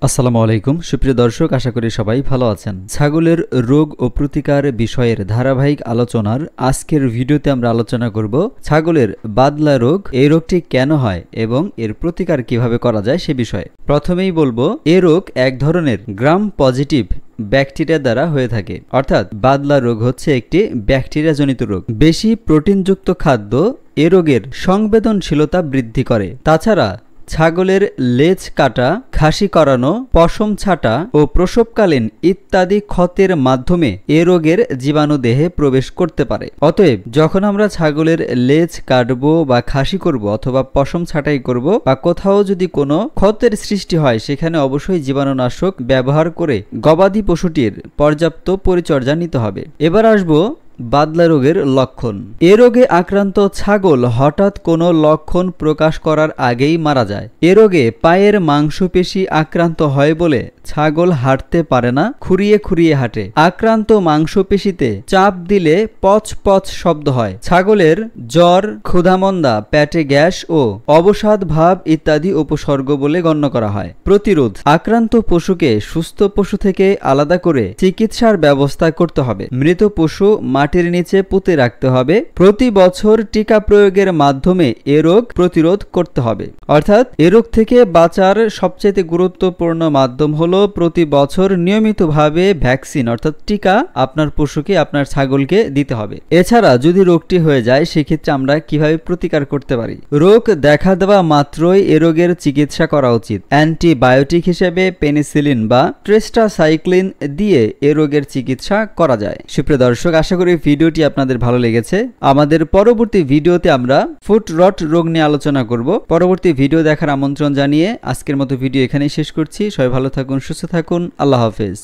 আসসালামু আলাইকুম সুপ্রিয় দর্শক, আশা করি সবাই ভালো আছেন। ছাগলের রোগ ও প্রতিকার বিষয়ের ধারাবাহিক আলোচনার আজকের ভিডিওতে আমরা আলোচনা করব ছাগলের বাদলা রোগ, এই রোগটি কেন হয় এবং এর প্রতিকার কিভাবে করা যায় সে বিষয়ে। প্রথমেই বলবো, এ রোগ এক ধরনের গ্রাম পজিটিভ ব্যাকটেরিয়া দ্বারা হয়ে থাকে, অর্থাৎ বাদলা রোগ হচ্ছে একটি ব্যাকটেরিয়াজনিত রোগ। বেশি প্রোটিনযুক্ত খাদ্য এ রোগের সংবেদনশীলতা বৃদ্ধি করে। তাছাড়া ছাগলের লেজ কাটা, খাসি করানো, পশম ছাটা ও প্রসবকালীন ইত্যাদি ক্ষতের মাধ্যমে এ রোগের জীবাণু দেহে প্রবেশ করতে পারে। অতএব যখন আমরা ছাগলের লেজ কাটবো বা খাসি করব অথবা পশম ছাটাই করব বা কোথাও যদি কোনো ক্ষতের সৃষ্টি হয়, সেখানে অবশ্যই জীবাণুনাশক ব্যবহার করে গবাদি পশুটির পর্যাপ্ত পরিচর্যা নিতে হবে। এবার আসবো বাদলা রোগের লক্ষণ। এ রোগে আক্রান্ত ছাগল হঠাৎ কোনো লক্ষণ প্রকাশ করার আগেই মারা যায়। এ রোগে পায়ের মাংসপেশি আক্রান্ত হয় বলে ছাগল হাঁটতে পারে না, খুঁড়িয়ে খুঁড়িয়ে হাঁটে। আক্রান্ত মাংসপেশিতে চাপ দিলে পচ পচ শব্দ হয়। ছাগলের জ্বর, ক্ষুধামন্দা, পেটে গ্যাস ও অবসাদ ভাব ইত্যাদি উপসর্গ বলে গণ্য করা হয়। প্রতিরোধ: আক্রান্ত পশুকে সুস্থ পশু থেকে আলাদা করে চিকিৎসার ব্যবস্থা করতে হবে। মৃত পশু মাটির নিচে পুঁতে রাখতে হবে। প্রতি বছর টিকা প্রয়োগের মাধ্যমে এ রোগ প্রতিরোধ করতে হবে। অর্থাৎ এ রোগ থেকে বাঁচার সবচেয়ে গুরুত্বপূর্ণ মাধ্যম হলো প্রতি বছর নিয়মিতভাবে ভ্যাকসিন অর্থাৎ টিকা আপনার পশুকে, আপনার ছাগলকে দিতে হবে। এছাড়া যদি রোগটি হয়ে যায়, সেক্ষেত্রে আমরা কিভাবে প্রতিকার করতে পারি? রোগ দেখা দেওয়া মাত্রই এ রোগের চিকিৎসা করা উচিত। অ্যান্টিবায়োটিক হিসেবে পেনিসিলিন বা ট্রেস্টাসাইক্লিন দিয়ে এ রোগের চিকিৎসা করা যায়। সুপ্রিয় দর্শক, আশা করি ভিডিওটি আপনাদের ভালো লেগেছে। আমাদের পরবর্তী ভিডিওতে আমরা ফুট রট রোগ নিয়ে আলোচনা করব। পরবর্তী ভিডিও দেখার আমন্ত্রণ জানিয়ে আজকের মতো ভিডিও এখানেই শেষ করছি। সবাই ভালো থাকুন, সুস্থ থাকুন। আল্লাহ হাফেজ।